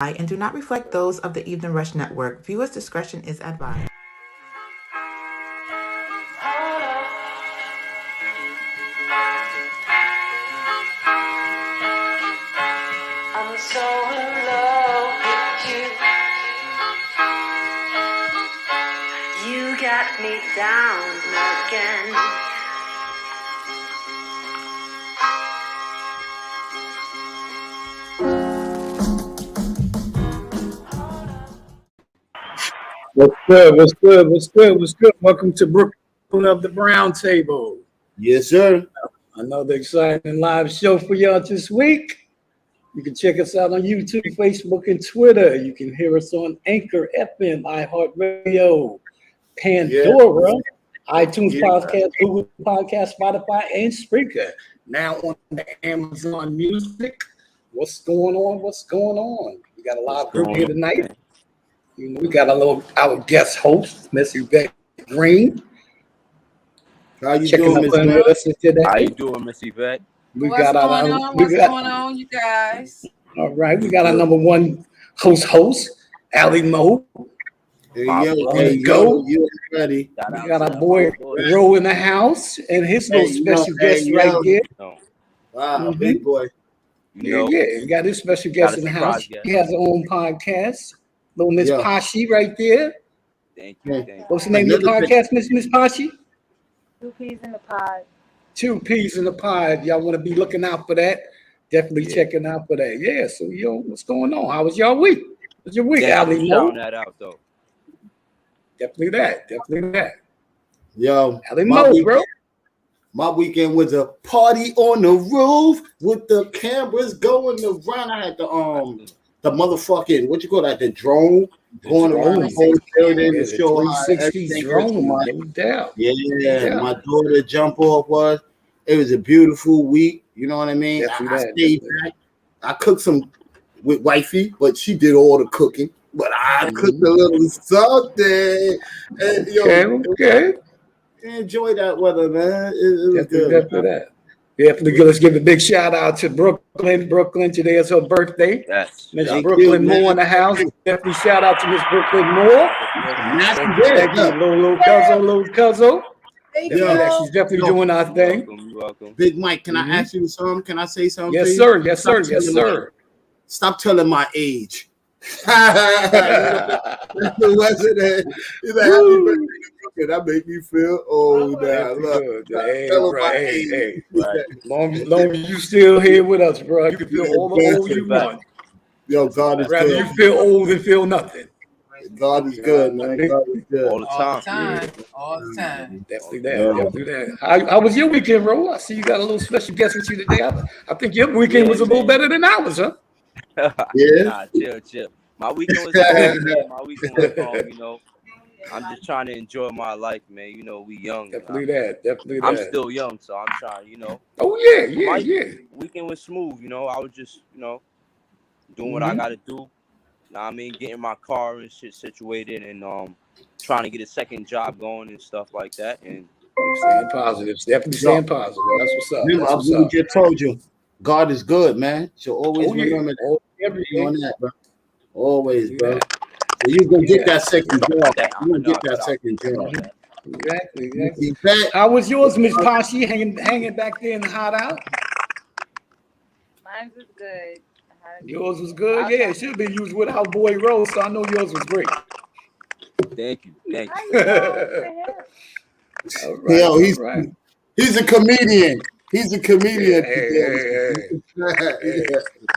and do not reflect those of the Evening Rush Network. Viewers' discretion is advised. I'm so in love with you. You got me down again. What's good? What's good? What's good? What's good? Welcome to Brooklyn of the Brown Table. Yes, sir. Another exciting live show for y'all this week. You can check us out on YouTube, Facebook, and Twitter. You can hear us on Anchor FM, iHeartRadio, Pandora, iTunes Podcast, Google Podcast, Spotify, and Spreaker. Now on the Amazon Music. What's going on? What's going on? We got a live group here tonight. You know, we got our guest host, Miss Yvette Green. How you doing, Miss Yvette? How you doing, Miss Yvette? What's going on, you guys? All right, we got our number one host, Allie Moe. There you go. You ready? We got our boy Ro in the house, and his little special guest right there. Wow, big boy. Yeah, we got his special guest in the house. He has his own podcast. Little Miss Pashi right there. Thank you. What's the name of the podcast, Miss Pashi? 2 Peas in the Pod. 2 Peas in the Pod. Y'all want to be looking out for that. Definitely checking out for that. Yeah, so what's going on? How was y'all week? What's your week, Ali? Shouting that out though. Definitely that. Yo, Ali Mo, bro. My weekend was a party on the roof with the cameras going around. I had the motherfucking, what you call that, the drone going around the whole building to show 360 drone, no doubt. Yeah, my daughter jump off it was a beautiful week. You know what I mean? I stayed back. I cooked some with wifey, but she did all the cooking. But I cooked a little something. And, okay. Enjoy that weather, man. It was good. Definitely. Let's give a big shout out to Brooklyn. Today is her birthday. Yes. Miss Brooklyn Moore in the house. Definitely shout out to Miss Brooklyn Moore. Thank you, little cousin. She's definitely doing our thing. You're welcome. Big Mike, can I ask you something? Can I say something? Yes, sir. Stop telling my age. That's the resident. He's like, happy birthday. That make me feel old now. Hey. Long as you still here with us, bro. You can feel all the old you want. Yo, God is good. Rather you feel old than feel nothing. God is good, man. God is good. All the time. Definitely that. How was your weekend, Ro? I see you got a little special guest with you today. I think your weekend was a little better than ours, huh? Yeah. Chill. My weekend was calm, you know. I'm just trying to enjoy my life, man. You know, we young. Definitely that. I'm still young, so I'm trying, you know. Oh, yeah. Weekend was smooth, you know. I was just, you know, doing what I got to do. I mean, getting my car and shit situated and trying to get a second job going and stuff like that. And staying positive. Definitely staying positive. That's what's up. Remember, I just told you, God is good, man. So always remember everything on that, bro. Always, bro. So you gonna get that second job. You gonna get that second job. Exactly. How was yours, Miss Pashi? Hanging back there in the hot out? Mine was good. Yours was good? Yeah, it should be used with our boy Rose, so I know yours was great. Thank you. Yo, he's a comedian. He's a comedian.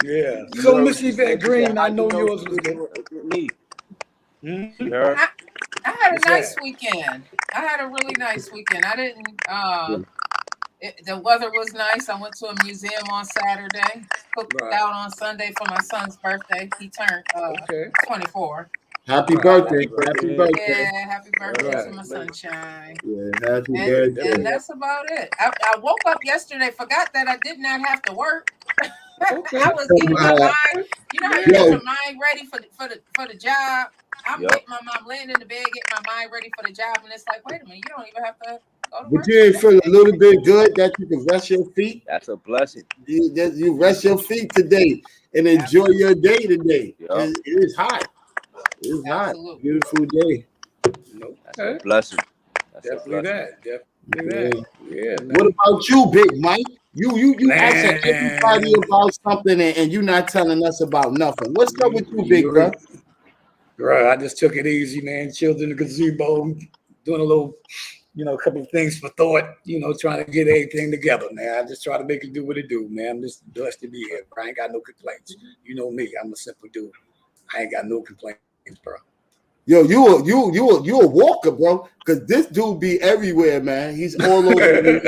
Yeah. So, Miss Yvette Green, I know yours was good. Me. I had a nice weekend. I had a really nice weekend. I didn't. The weather was nice. I went to a museum on Saturday. Cooked out on Sunday for my son's birthday. He turned 24. Happy birthday. Happy birthday. Yeah, happy birthday to my sunshine. Yeah, happy birthday. And that's about it. I woke up yesterday, forgot that I did not have to work. I was getting my mind, you know how you get your mind ready for the job. I'm getting my mom laying in the bed, getting my mind ready for the job, and it's like, wait a minute, you don't even have to go to work. But you ain't feel a little bit good that you can rest your feet? That's a blessing. You rest your feet today. and enjoy your day today. Yep. It is hot. It is hot. Absolutely. Beautiful day. That's a blessing. That's Definitely a blessing. that. Yeah, man. What about you, Big Mike? You asking everybody about something and you not telling us about nothing. What's up with you, Big bro? Bro, I just took it easy, man. Chilled in the gazebo, doing a little, a couple of things for thought, trying to get everything together, man. I just try to make it do what it do, man. I'm just blessed to be here, bro. I ain't got no complaints. You know me, I'm a simple dude. I ain't got no complaints, bro. Yo, you a walker, bro. Because this dude be everywhere, man. He's all over.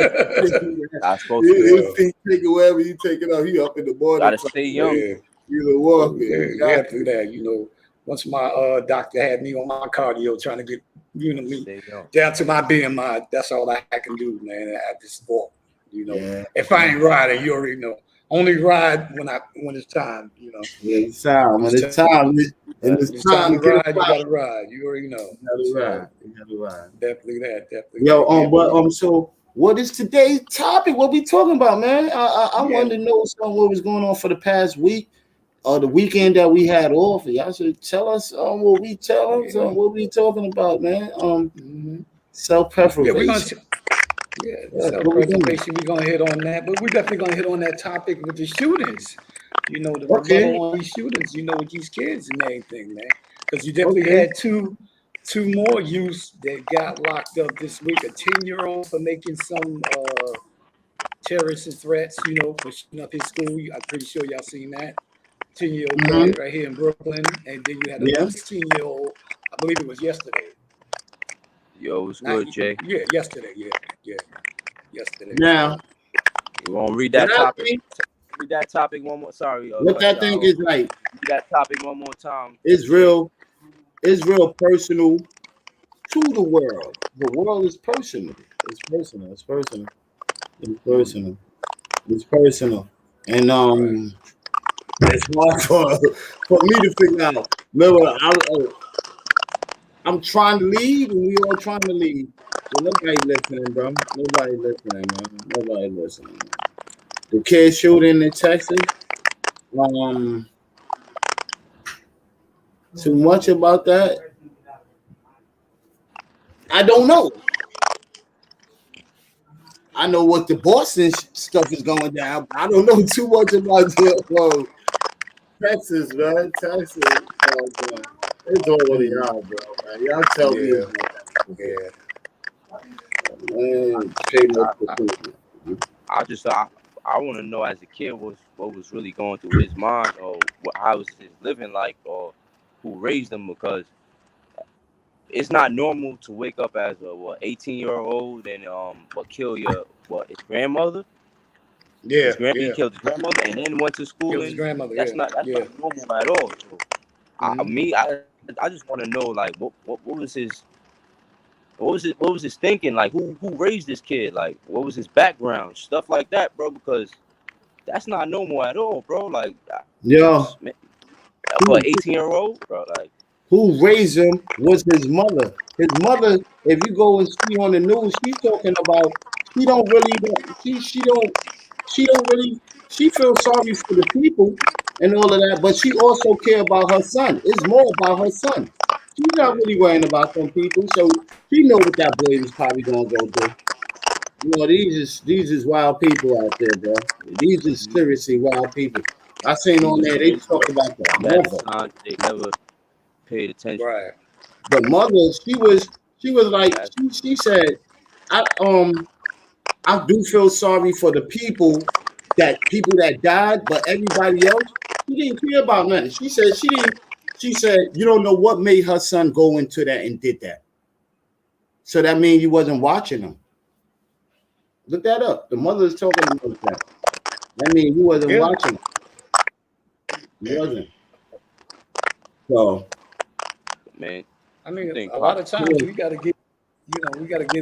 I'm supposed to. His feet taking wherever you take it up. He up in the morning. Gotta stay young. He's a walker. Yeah, after that, once my doctor had me on my cardio, trying to get me down to my BMI. That's all I can do, man. I just walk. If I ain't riding, you already know. Only ride when it's time. Yeah, it's time. When it's time. And it's time to ride, you gotta ride. You already know. You gotta ride. Definitely that. Yo, so what is today's topic? What we talking about, man? I wanted to know what was going on for the past week or the weekend that we had off. Y'all should tell us what we talking about, man. Self-preservation. Self-preservation. We're gonna hit on that, but we're definitely gonna hit on that topic with the shootings. The rebuttal on these shootings, with these kids and everything, man. Because you definitely had two more youths that got locked up this week. A 10-year-old for making some terrorist threats, for shooting up his school. I'm pretty sure y'all seen that. 10-year-old right here in Brooklyn, and then you had a 16-year-old. I believe it was yesterday. Yo, it's good, Jay. Yeah, yesterday. Yeah. Yesterday. Now, you want to read that topic? Read that topic one more. Sorry. What that thing is like? Read that topic one more time. It's real personal to the world. The world is personal. It's personal. And it's hard for me to figure out. Remember, I'm trying to lead, and we all trying to lead. So nobody listening, bro. Nobody listening. The kid shooting in Texas. Too much about that. I don't know. I know what the Boston stuff is going down. I don't know too much about Texas, man. Texas. It's all over y'all, bro. Man. Y'all tell me. I want to know as a kid what was really going through his mind, or how was his living like, or who raised him, because it's not normal to wake up as a 18-year-old and kill his grandmother. Yeah, he killed his grandmother and then went to school. His grandmother. That's not normal at all. So, I just want to know, like, what was his thinking, like, who raised this kid, like, what was his background, stuff like that, bro, because that's not normal at all, bro. Like, for an 18-year-old, bro, like, who raised him was his mother. His mother, if you go and see on the news, she's talking about she feels sorry for the people and all of that, but she also care about her son. It's more about her son. She's not really worrying about them people, so she know what that boy is probably gonna go do. These is wild people out there, bro. These is seriously wild people. I seen on there they talk about the mother. They never paid attention. Right. The mother, she was like, she said, I do feel sorry for the people that died, but everybody else, she didn't care about nothing. She said, you don't know what made her son go into that and did that. So that means you wasn't watching them. Look that up. The mother is talking about that. That means you wasn't watching them. You wasn't. So, man, I mean, a lot of times we gotta get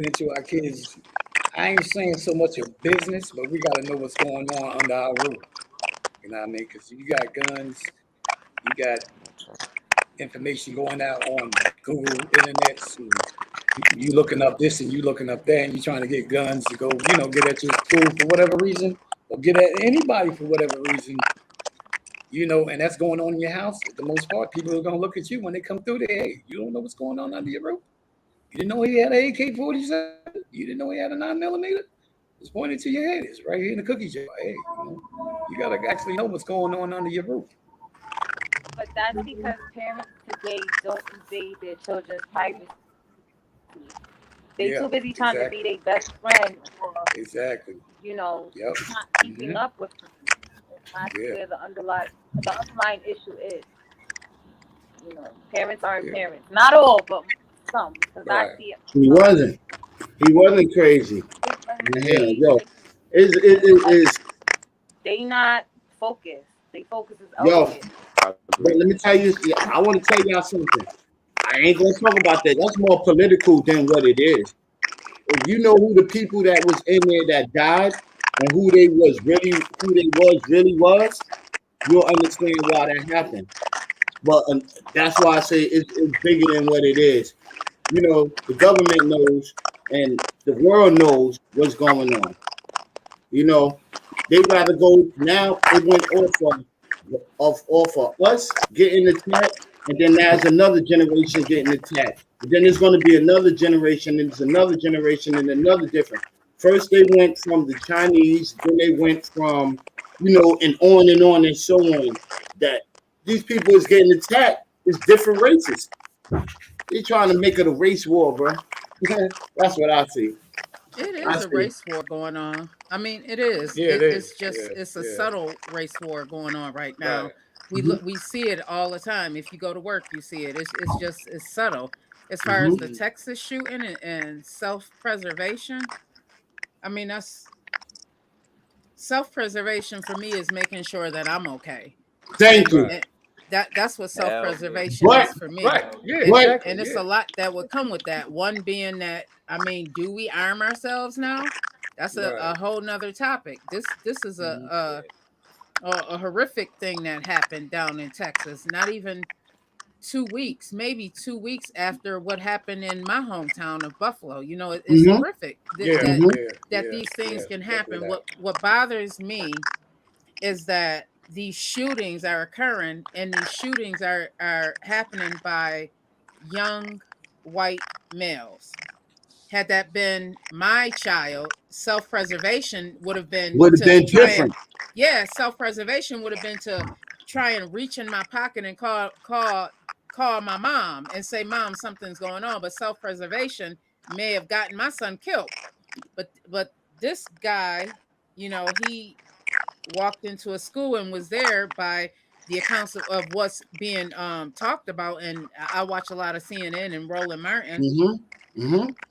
into our kids. I ain't saying so much of business, but we gotta know what's going on under our roof. You know what I mean? Because you got guns, you got information going out on Google, internet. So you looking up this and you looking up that, and you trying to get guns to go, get at your school for whatever reason, or get at anybody for whatever reason. and that's going on in your house. For the most part, people are gonna look at you when they come through there. Hey, you don't know what's going on under your roof. You didn't know he had an AK-47. You didn't know he had a 9mm. It's pointed to your head. It's right here in the cookie jar. Hey, you gotta actually know what's going on under your roof. But that's because parents today don't invade their children's privacy. They too busy trying to be their best friend or not keeping up with them. That's where the underlying issue is. Parents aren't parents. Not all, but some. Because I see it. He wasn't crazy. Yo, is they not focused. They focus is yo. elsewhere. But let me tell you, I want to tell y'all something. I ain't gonna talk about that. That's more political than what it is. If you know who the people that was in there that died and who they really was, you'll understand why that happened. But that's why I say it's bigger than what it is. The government knows and the world knows what's going on. They rather go now. It went off of us getting attacked, and then there's another generation getting attacked. And then there's going to be another generation, and there's another generation, and another different. First, they went from the Chinese, then they went from, and on and so on. That these people is getting attacked is different races. They're trying to make it a race war, bro. That's what I see. It is a race war going on. I mean, it is. It's a subtle race war going on right now. Right. We see it all the time. If you go to work, you see it. It's subtle. As far as the Texas shooting and self-preservation, I mean, that's self-preservation for me is making sure that I'm okay. Thank you. That's what self-preservation is for me. Right. Yeah, and it's a lot that would come with that. One being that, I mean, do we arm ourselves now? That's a whole nother topic. This is a horrific thing that happened down in Texas. Not even 2 weeks, maybe 2 weeks after what happened in my hometown of Buffalo. It's horrific that these things can happen. What bothers me is that these shootings are occurring, and these shootings are happening by young white males. Had that been my child, self-preservation would have been different. Self-preservation would have been to try and reach in my pocket and call my mom and say, "Mom, something's going on." But self-preservation may have gotten my son killed. But this guy, he walked into a school and was there by the accounts of what's being talked about. And I watch a lot of CNN and Roland Martin.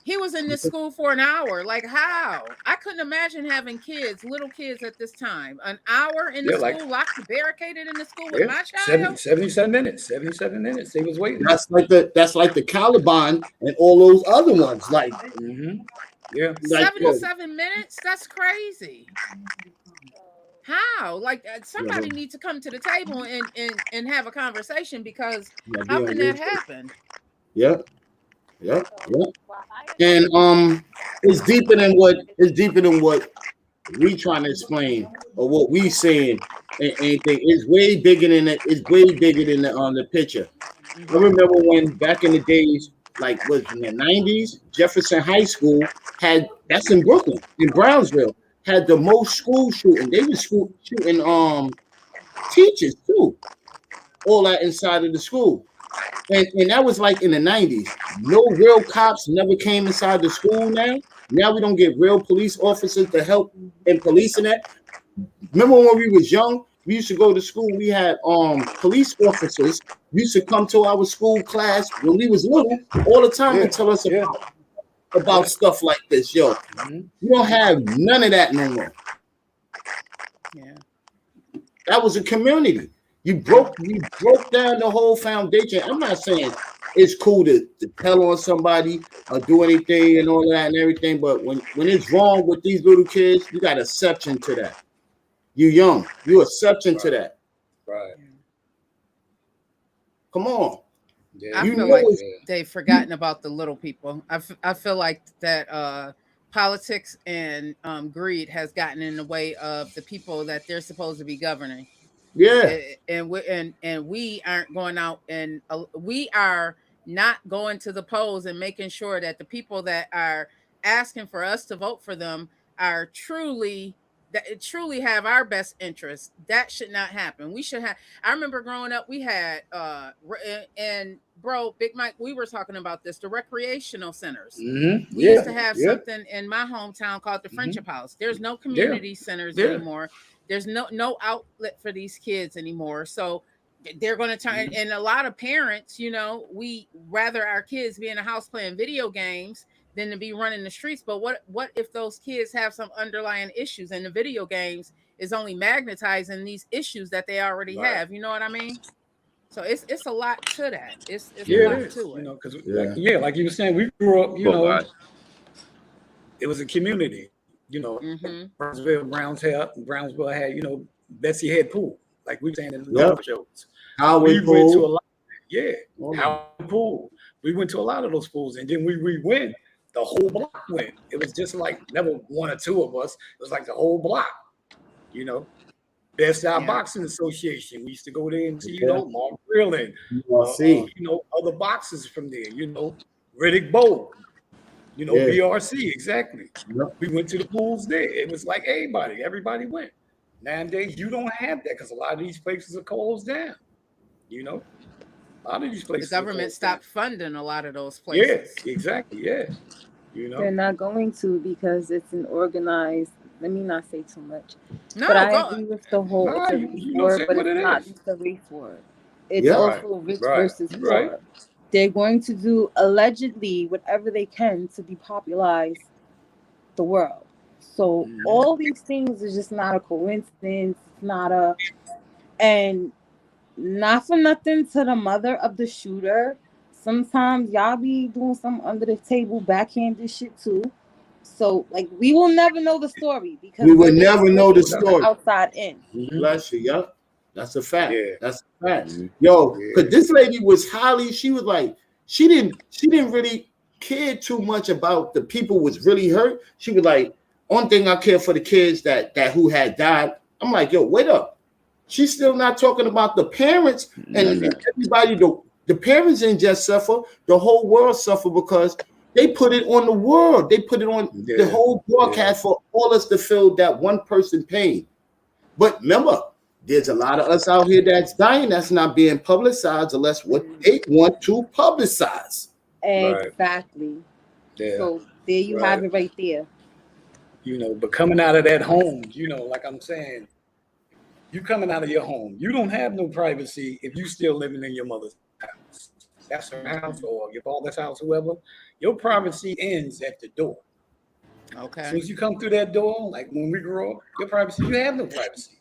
He was in this school for an hour. Like, how? I couldn't imagine having little kids at this time. An hour in the school, locked, barricaded in the school with my child. 77 minutes. 77 minutes. They was waiting. That's like the Taliban and all those other ones. Like, 77 minutes. That's crazy. How? Like, somebody needs to come to the table and have a conversation, because how can that happen? Yep. And it's deeper than what we trying to explain or what we saying. Anything. It's way bigger than it. It's way bigger than the picture. I remember when back in the days, like was in the 90s, Jefferson High School that's in Brooklyn, in Brownsville, had the most school shooting. They were shooting teachers too. All that inside of the school. And that was like in the 90s. No real cops never came inside the school now. Now we don't get real police officers to help in policing that. Remember when we was young, we used to go to school. We had police officers used to come to our school class when we was little all the time and tell us about stuff like this. Yo, you don't have none of that no more. Yeah. That was a community. You broke down the whole foundation. I'm not saying it's cool to tell on somebody or do anything and all that and everything, but when it's wrong with these little kids, you got exception to that. You young, you exception to that. Right. Come on. Yeah. I feel like they've forgotten about the little people. I feel like that politics and greed has gotten in the way of the people that they're supposed to be governing. Yeah. And we aren't going out, and we are not going to the polls and making sure that the people that are asking for us to vote for them are truly have our best interests. That should not happen. We should have. I remember growing up, we had and bro, Big Mike, we were talking about this. The recreational centers. Mm-hmm. We used to have something in my hometown called the Friendship House. There's no community centers anymore. There's no outlet for these kids anymore. So they're going to turn, and a lot of parents, we rather our kids be in the house playing video games than to be running the streets. But what if those kids have some underlying issues, and the video games is only magnetizing these issues that they already have? You know what I mean? So it's a lot to that. It's a lot to it. Because like you were saying, we grew up, it was a community. Brownsville had, Betsy had pool, like we were saying in the shows. We went to a lot. Howard Pool. We went to a lot of those pools, and then we went. The whole block went. It was just like never one or two of us. It was like the whole block. Best Side Boxing Association. We used to go there and see, Mark Grilling, other boxers from there. Riddick Bowe. BRC, exactly. Yep. We went to the pools there. It was like everybody went. Nowadays, you don't have that because a lot of these places are closed down. A lot of these places. The government stopped funding a lot of those places. Yeah, exactly. Yeah. They're not going to because it's an organized. Let me not say too much. No, but I agree with the whole it's a race war, but it's not just a race war. It's also rich versus poor. They're going to do allegedly whatever they can to depopularize the world. So all these things is just not a coincidence. It's not and not for nothing to the mother of the shooter. Sometimes y'all be doing some under the table backhanded shit too. So we will never know the story because we will never know the story outside in. Bless you. Yep. That's a fact. Yeah. That's a fact. Yo, because this lady was she was like, she didn't really care too much about the people was really hurt. She was like, only thing I care for the kids that who had died. I'm like, yo, wait up. She's still not talking about the parents and everybody. The parents didn't just suffer, the whole world suffered because they put it on the world. They put it on the whole broadcast for all us to feel that one person pain. But remember, there's a lot of us out here that's dying that's not being publicized unless what they want to publicize. Exactly. Yeah. So there you have it right there. But coming out of that home, like I'm saying, you coming out of your home, you don't have no privacy if you still living in your mother's house. That's her house or your father's house, whoever. Your privacy ends at the door. Okay. As soon as you come through that door, like when we grew up, your privacy, you have no privacy.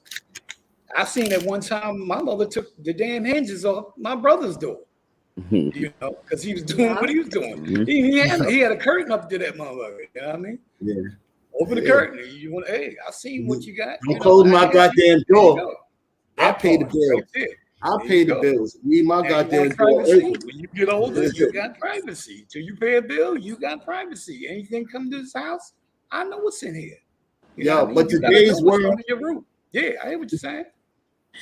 I seen at one time my mother took the damn hinges off my brother's door. Because he was doing what he was doing. He had a curtain up to that motherfucker. You know what I mean? Yeah. Open the curtain. You want? Hey, I see what you got. Don't close my goddamn door. I pay the bills. I pay the bills. Leave my goddamn door. When you get older, you got privacy. Till you pay a bill, you got privacy. Anything come to this house, I know what's in here. But today's world. Yeah, I hear what you're saying.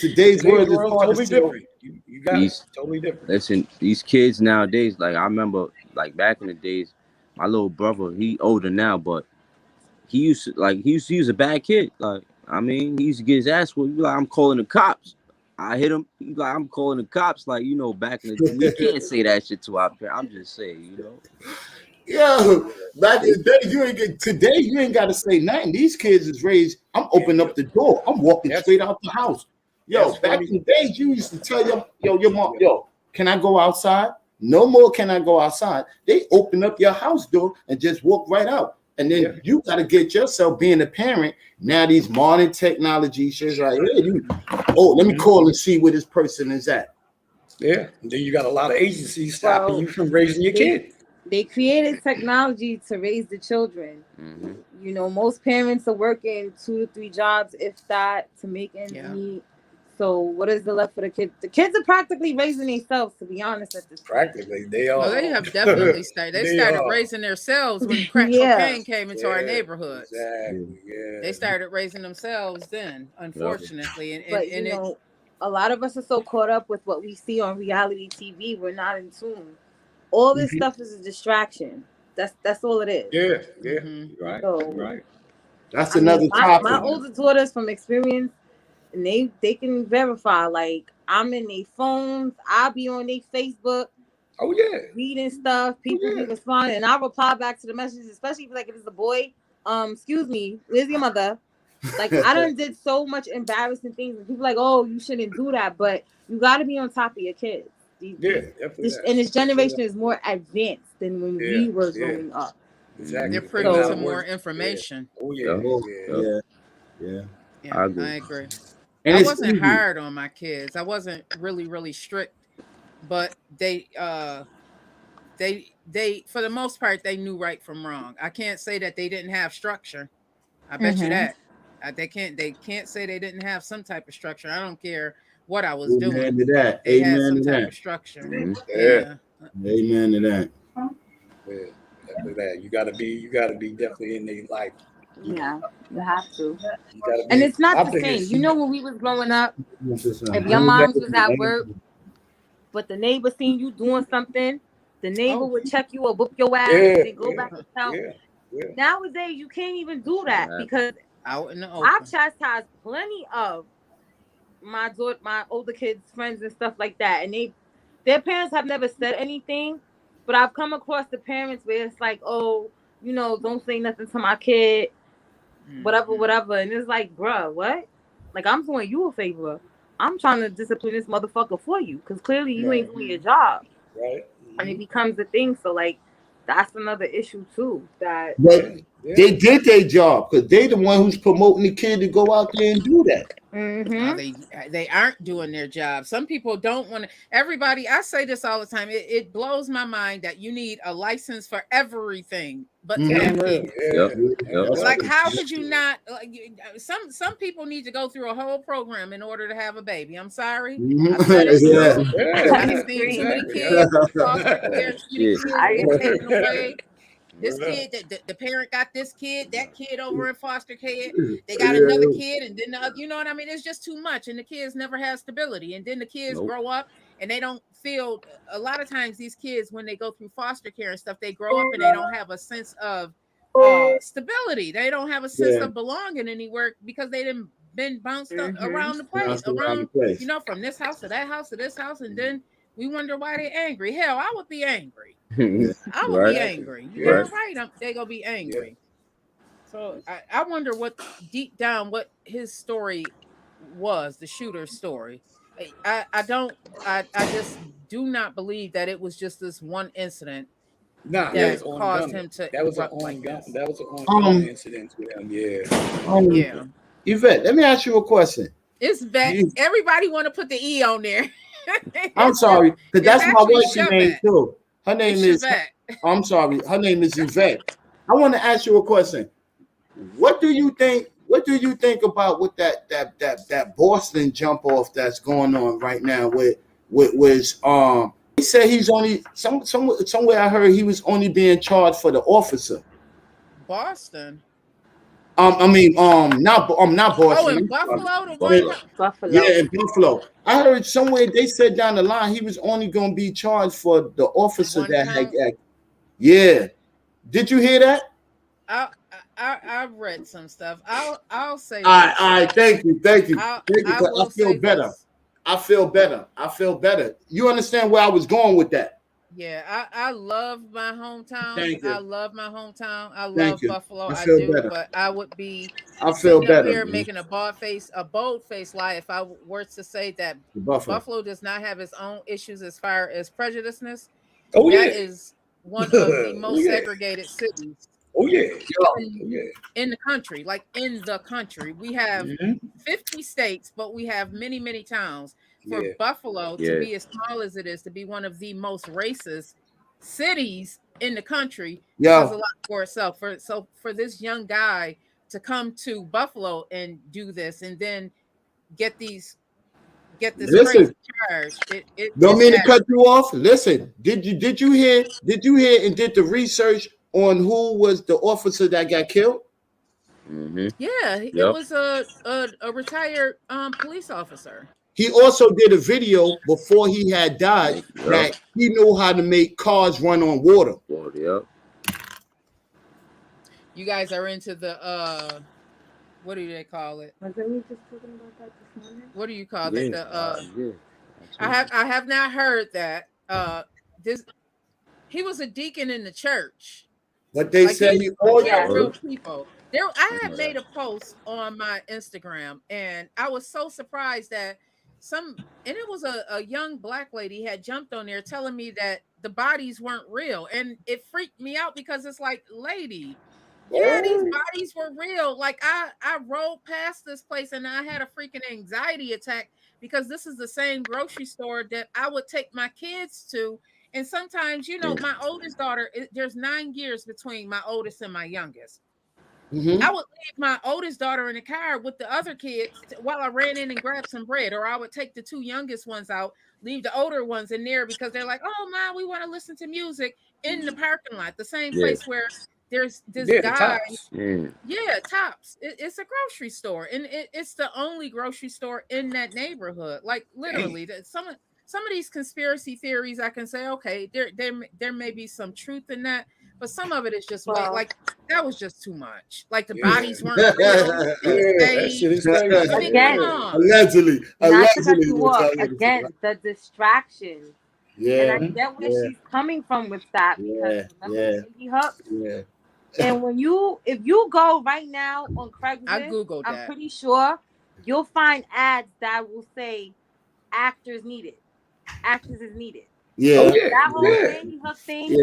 Today's world is totally different. You got it totally different. Listen, these kids nowadays, like I remember, like back in the days, my little brother, he older now, but he used to use a bad kid. Like, I mean, he used to get his ass whooped. Like, I'm calling the cops. I hit him. He's like, I'm calling the cops. Like, back in the day, we can't say that shit to our parents. I'm just saying, Yeah, back in the day, today you ain't got to say nothing. These kids is raised. I'm opening up the door. I'm walking straight out the house. Yo, back in the days, you used to tell your mom, can I go outside? No more can I go outside. They open up your house door and just walk right out. And then you got to get yourself being a parent. Now these modern technology shit right here. Let me call and see where this person is at. Yeah. And then you got a lot of agencies stopping you from raising your kid. They created technology to raise the children. Mm-hmm. Most parents are working 2 to 3 jobs, if that, to make ends meet. So what is the left for the kids? The kids are practically raising themselves, to be honest, at this point. Practically, they are. Well, they have definitely started. They started raising themselves when crack cocaine came into our neighborhoods. Exactly. Yeah. They started raising themselves then, unfortunately. But a lot of us are so caught up with what we see on reality TV, we're not in tune. All this stuff is a distraction. That's all it is. Yeah, right, So, right. That's another topic. My older daughters from experience, and they can verify. Like, I'm in their phones, I'll be on their Facebook. Oh yeah, reading stuff. People be responding, and I reply back to the messages, especially if it's a boy. Excuse me, where's your mother? Like, I done did so much embarrassing things, and people like, oh, you shouldn't do that, but you got to be on top of your kids. And this generation is more advanced than when we were growing up. Exactly. They're privy to more information. Oh yeah. I agree. And I wasn't hard on my kids. I wasn't really strict, but they for the most part they knew right from wrong. I can't say that they didn't have structure. I bet you that. They can't say they didn't have some type of structure. I don't care what I was doing. Amen to that. They Amen had some to type that. of structure. Amen to that. Yeah, you gotta be definitely in their life. Yeah, you have to. And it's not the same. You know, when we was growing up, if your moms was at work, but the neighbor seen you doing something, the neighbor would check you or whoop your ass and then go back to town. Nowadays, you can't even do that because out in the open. I've chastised plenty of my older kids' friends and stuff like that, and their parents have never said anything, but I've come across the parents where it's like, oh, you know, don't say nothing to my kid, whatever, and it's like, bruh, what? Like, I'm doing you a favor. I'm trying to discipline this motherfucker for you because clearly you ain't doing your job. Right. And it becomes a thing. So, like, that's another issue, too. That they did their job because they the one who's promoting the kid to go out there and do that. They aren't doing their job. Some people don't want to. Everybody, I say this all the time. It blows my mind that you need a license for everything, but like, how could you not? Like, some people need to go through a whole program in order to have a baby. I'm sorry. I've seen too many kids. Taken away. This kid, the parent got this kid, that kid over in foster care. They got another kid, and then you know what I mean? It's just too much, and the kids never have stability. And then the kids grow up, and they don't feel. A lot of times, these kids, when they go through foster care and stuff, they grow up and they don't have a sense of stability. They don't have a sense of belonging anywhere because they didn't been bounced around the place, you know, from this house to that house to this house, and then we wonder why they're angry. Hell, I would be angry. I would be angry. You're right. They're gonna be angry. So I wonder what deep down what his story was, the shooter's story. I just do not believe that it was just this one incident that caused him to. That was an ongoing incident with him. Yvette, let me ask you a question. It's Beck. Everybody want to put the E on there. I'm sorry, because that's my wife's name too. Her name is. I'm sorry. Her name is Yvette. I want to ask you a question. What do you think? What do you think about with that Boston jump off that's going on right now? With he said he's only somewhere I heard he was only being charged for the officer. Boston. Not Boston. Oh, in Buffalo. Buffalo. Yeah, in Buffalo. I heard somewhere they said down the line he was only going to be charged for the officer had. Yeah. Did you hear that? I've read some stuff. I'll say. All right. Thank you. I feel better. I feel better. You understand where I was going with that? Yeah, I love my hometown. Thank you. I love my hometown. I love Buffalo. I do, better. But I would be. I feel better. Here making a bold face lie if I were to say that Buffalo does not have its own issues as far as prejudiceness. Oh yeah, that is one of the most segregated cities. In the country, like in the country, we have 50 states, but we have many, many towns. For Buffalo to be as small as it is, to be one of the most racist cities in the country, does a lot for itself. For this young guy to come to Buffalo and do this, and then get this crazy charge. Don't mean to cut you off. Listen, did you hear and did the research on who was the officer that got killed? Yeah, it was a retired police officer. he also did a video before he had died that he knew how to make cars run on water. Yep. You guys are into the what do they call it? Wasn't we just talking about that this morning? What do you call it? I have not heard that. This he was a deacon in the church. But they said he all real people. I had made a post on my Instagram, and I was so surprised that it was a young Black lady had jumped on there telling me that the bodies weren't real, and it freaked me out because it's like, lady, yeah, these bodies were real. Like I rolled past this place and I had a freaking anxiety attack because this is the same grocery store that I would take my kids to. And sometimes, my oldest daughter, there's 9 years between my oldest and my youngest. Mm-hmm. I would leave my oldest daughter in the car with the other kids while I ran in and grabbed some bread, or I would take the 2 youngest ones out, leave the older ones in there because they're like, oh, Mom, we want to listen to music in the parking lot, the same place where there's this guy. Tops. Yeah, Tops. It's a grocery store, and it's the only grocery store in that neighborhood. Like literally, some of these conspiracy theories, I can say, okay, there may be some truth in that, but some of it is just like that was just too much. Like the bodies weren't real. Again, allegedly. Again, the distraction. Yeah, and I get where she's coming from with that because And if you go right now on Craigslist, I'm pretty sure you'll find ads that will say actors needed. Actors is needed. Yeah. That whole Sandy Hook thing,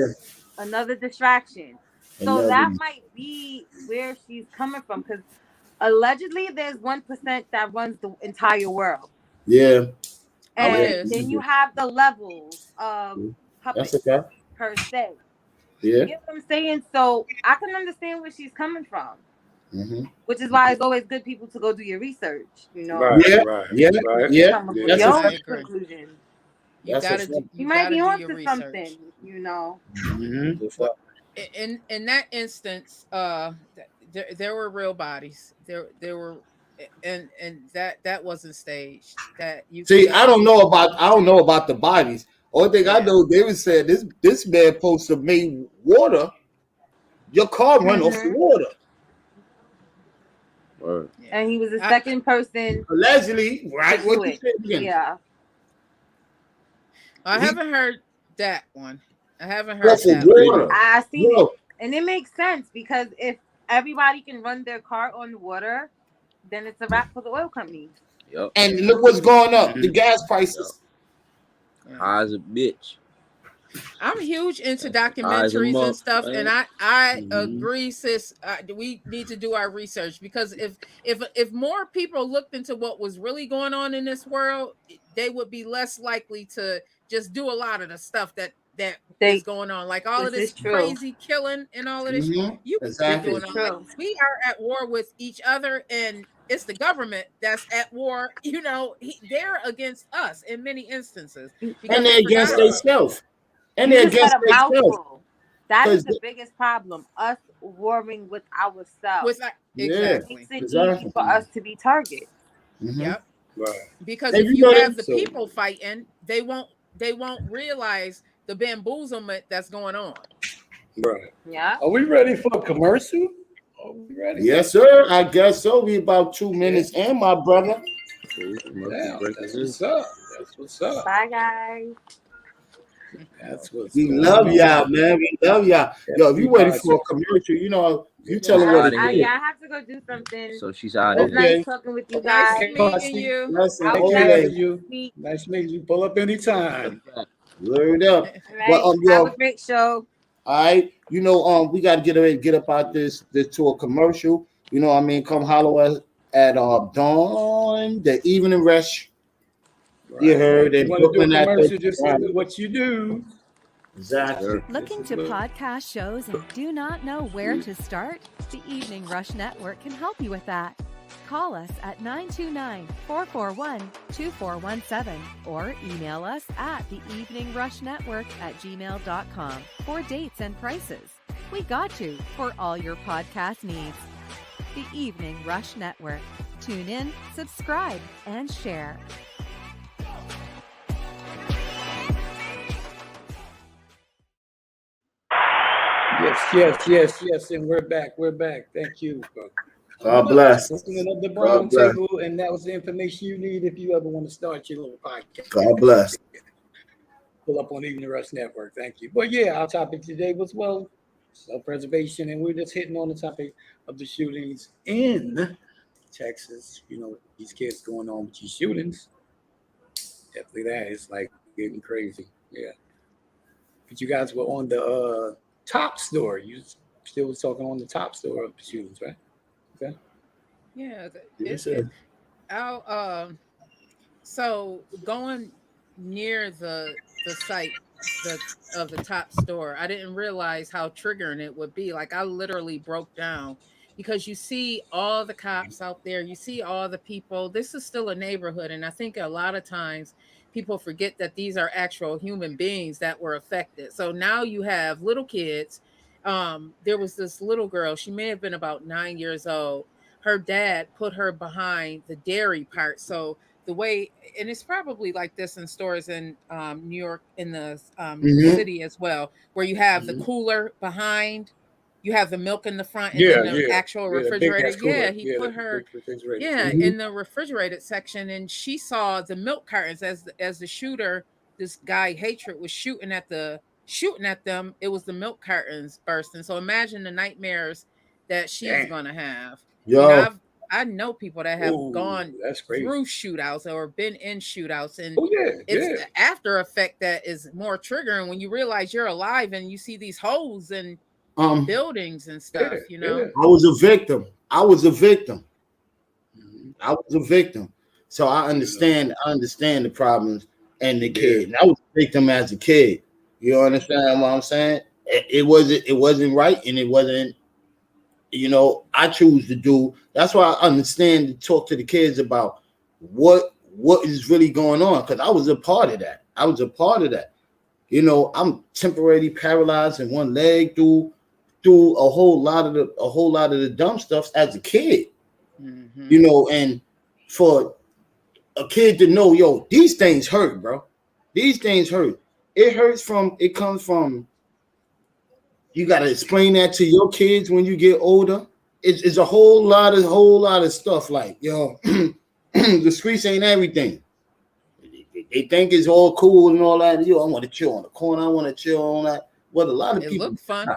another distraction. So that might be where she's coming from because allegedly there's 1% that runs the entire world. Yeah. And then you have the levels of puppets per se. Yeah. You get what I'm saying? So I can understand where she's coming from. Which is why it's always good people to go do your research, Right. Yeah. Your conclusion. You might be onto something, In that instance, there were real bodies. There were, and that wasn't staged. That you see. I don't know about the bodies. Only thing I know, David said this man supposed to make water. Your car run off the water. And he was the second person allegedly, right? What you said again? Yeah. I haven't heard that one. I haven't heard that. I seen it, and it makes sense because if everybody can run their car on water, then it's a wrap for the oil company. Yep. And look what's going up: the gas prices. High as a bitch. I'm huge into documentaries and stuff, and I agree, sis. We need to do our research because if more people looked into what was really going on in this world, they would be less likely to just do a lot of the stuff that is going on, like all of this crazy killing and all of this. You exactly. Doing all like, we are at war with each other, and it's the government that's at war. They're against us in many instances, and they're against themselves. And they're against themselves. That is the biggest problem. Us warring with ourselves. Exactly. It makes it easy for us to be targets. Yep. Right. Because if you have the people fighting, they won't realize the bamboozlement that's going on. Right. Yeah. Are we ready for a commercial? Are we ready? Yes, sir. I guess so. We about 2 minutes in, my brother. That's what's up. That's what's up. Bye, guys. We love y'all, man. We love y'all. Yo, if you ready for a commercial, you tell them what it is. I have to go do something. So she's out of here. Nice talking with you guys. Nice meeting you. Nice meeting you. Pull up anytime. Word up. Right. Have a great show. All right. We got to get up out this to a commercial. Come holler at Dawn, the Evening Rush. Right. You heard it. Just what you do. Exactly. Looking to podcast shows and do not know where to start? The Evening Rush Network can help you with that. Call us at 929-441-2417 or email us at theeveningrushnetwork@gmail.com for dates and prices. We got you for all your podcast needs. The Evening Rush Network. Tune in, subscribe, and share. Yes. And we're back. Thank you. God bless. Listening of the Brown Table, and that was the information you need if you ever want to start your little podcast. God bless. Pull up on Evening Rush Network. Thank you. But yeah, our topic today was, well, self-preservation, and we're just hitting on the topic of the shootings in Texas. You know, these kids going on with these shootings. Definitely that. It's like getting crazy. Yeah. But you guys were on the top story. You still was talking on the top story of the shootings, right? Okay. Yeah. So going near the site of the top store, I didn't realize how triggering it would be. Like I literally broke down because you see all the cops out there, you see all the people. This is still a neighborhood, and I think a lot of times people forget that these are actual human beings that were affected. So now you have little kids. There was this little girl, she may have been about 9 years old. Her dad put her behind the dairy part. So the way, and it's probably like this in stores in New York, in the city as well, where you have the cooler behind, you have the milk in the front, and then the actual refrigerator. He put her in the refrigerated section, and she saw the milk cartons as the shooter, this guy Hatred, was shooting at them. It was the milk cartons bursting. So imagine the nightmares that she's gonna have. I know people that have gone through shootouts or been in shootouts, and it's the after effect that is more triggering when you realize you're alive and you see these holes and buildings and stuff. You know, I was a victim. So I understand. I understand the problems and the kid. And I was a victim as a kid. You understand what I'm saying? It wasn't right, and it wasn't. You know, I choose to do. That's why I understand to talk to the kids about what is really going on, because I was a part of that. You know, I'm temporarily paralyzed in one leg through a whole lot of the dumb stuff as a kid. You know, and for a kid to know, yo, these things hurt, bro. These things hurt. It comes from. You got to explain that to your kids when you get older. It's a whole lot of stuff like, yo, the streets ain't everything. They think it's all cool and all that. Yo, I want to chill on the corner. I want to chill on that. Well, a lot of people. It looked fun.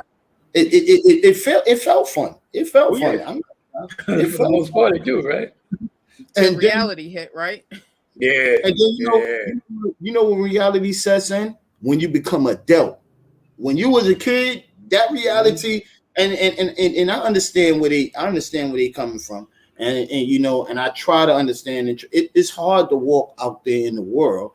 It felt fun. It felt fun. Yeah. It felt most part it do, right? And reality hit, right? Yeah. And then you know when reality sets in? When you become adult. When you was a kid, that reality, and I understand where they coming from, and you know, and I try to understand it. It's hard to walk out there in the world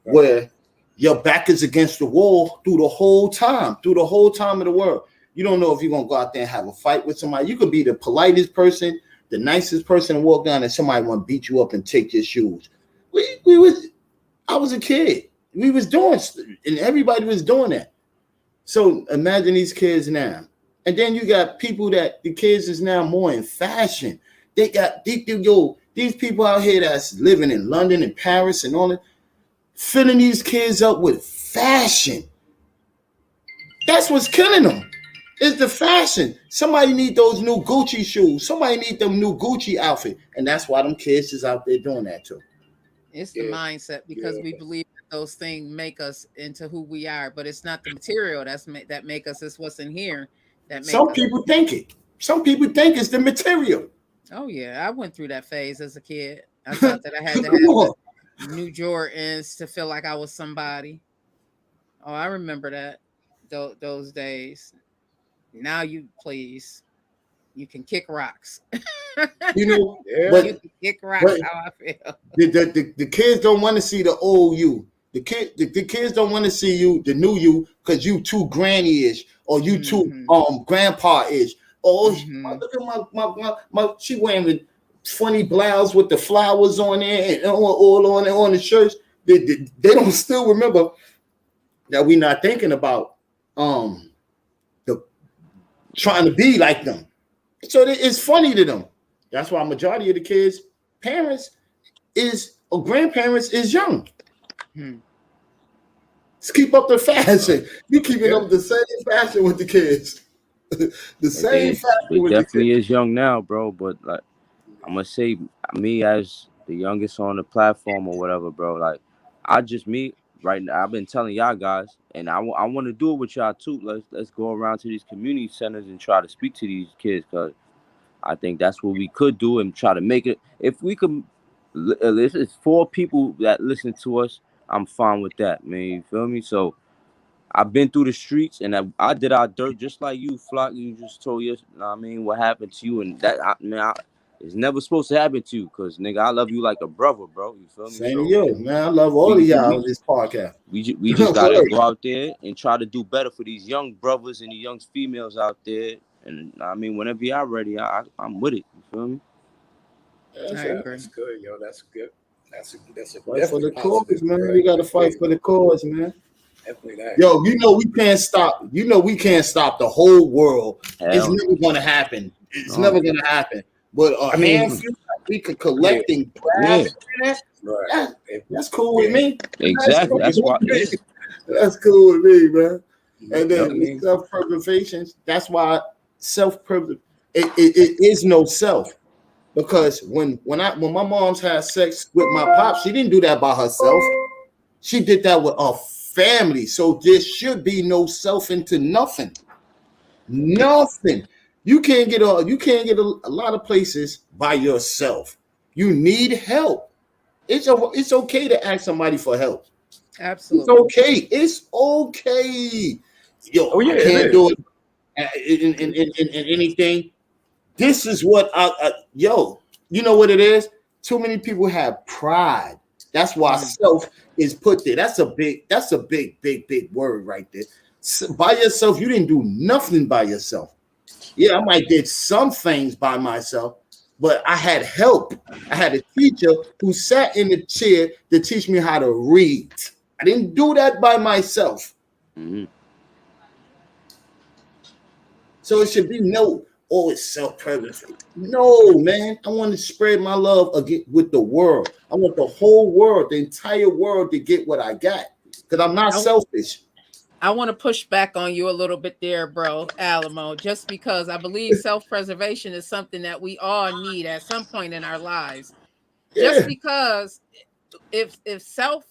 where your back is against the wall through the whole time of the world. You don't know if you're gonna go out there and have a fight with somebody. You could be the politest person, the nicest person, and walk down, and somebody want to beat you up and take your shoes. I was a kid. We was doing, and everybody was doing that. So imagine these kids now. And then you got people that the kids is now more in fashion. They got these people out here that's living in London and Paris and all that, filling these kids up with fashion. That's what's killing them. It's the fashion. Somebody need those new Gucci shoes. Somebody need them new Gucci outfit. And that's why them kids is out there doing that too. It's the mindset, because we believe that those things make us into who we are, but it's not the material that make us. It's what's in here that makes Some people think it. Some people think it's the material. Oh yeah, I went through that phase as a kid. I thought that I had to have new Jordans to feel like I was somebody. Oh, I remember that those days. Now you can kick rocks. You know, but you can kick rocks. How I feel. The kids don't want to see the old you. The kids don't want to see you, the new you, because you too granny-ish or you too grandpa-ish. Oh, look at my she wearing the funny blouse with the flowers on there and all on the shirts. They don't still remember that we're not thinking about the trying to be like them. So it's funny to them. That's why a majority of the kids' parents or grandparents is young. Let's keep up the fashion. You keeping up the same fashion with the kids. The same factor. It definitely is young now, bro. But like, I'm gonna say me as the youngest on the platform or whatever, bro. Like, me right now. I've been telling y'all guys, and I want to do it with y'all too. Let's go around to these community centers and try to speak to these kids, cause I think that's what we could do and try to make it. If we could, if it's 4 people that listen to us, I'm fine with that, man. You feel me? So I've been through the streets and I did our dirt just like you, Flock. You just told us, you know what I mean, what happened to you, and that, it's never supposed to happen to you, because, nigga, I love you like a brother, bro. You feel me? Same to you, man. I love all of y'all on this podcast. We just got to go out there and try to do better for these young brothers and the young females out there. And, I mean, whenever y'all ready, I'm with it. You feel me? That's good, yo. That's good. That's a fight for the cause, man. We got to fight for the cause, man. Definitely that. Yo, we can't stop. We can't stop the whole world. It's never going to happen. It's never going to happen. But handful we could collect and grab that's cool with me. Exactly. That's why. That's cool with me, man. And then self-preservation. That's why self-preservation. It is no self. Because when my mom's had sex with my pop, she didn't do that by herself. She did that with a family. So there should be no self into nothing. Nothing. You can't get a lot of places by yourself. You need help. It's okay to ask somebody for help. Absolutely. It's okay. Yo, I can't do it in anything. This is what you know what it is? Too many people have pride. That's why self is put there. That's a big word right there. By yourself, you didn't do nothing by yourself. Yeah, I might did some things by myself, but I had help. I had a teacher who sat in the chair to teach me how to read. I didn't do that by myself. Mm-hmm. So it should be it's self-preservation. No, man. I want to spread my love with the world. I want the whole world, the entire world, to get what I got. Because I'm not selfish. I want to push back on you a little bit there, bro, Alamo, just because I believe self-preservation is something that we all need at some point in our lives. Yeah. Just because if self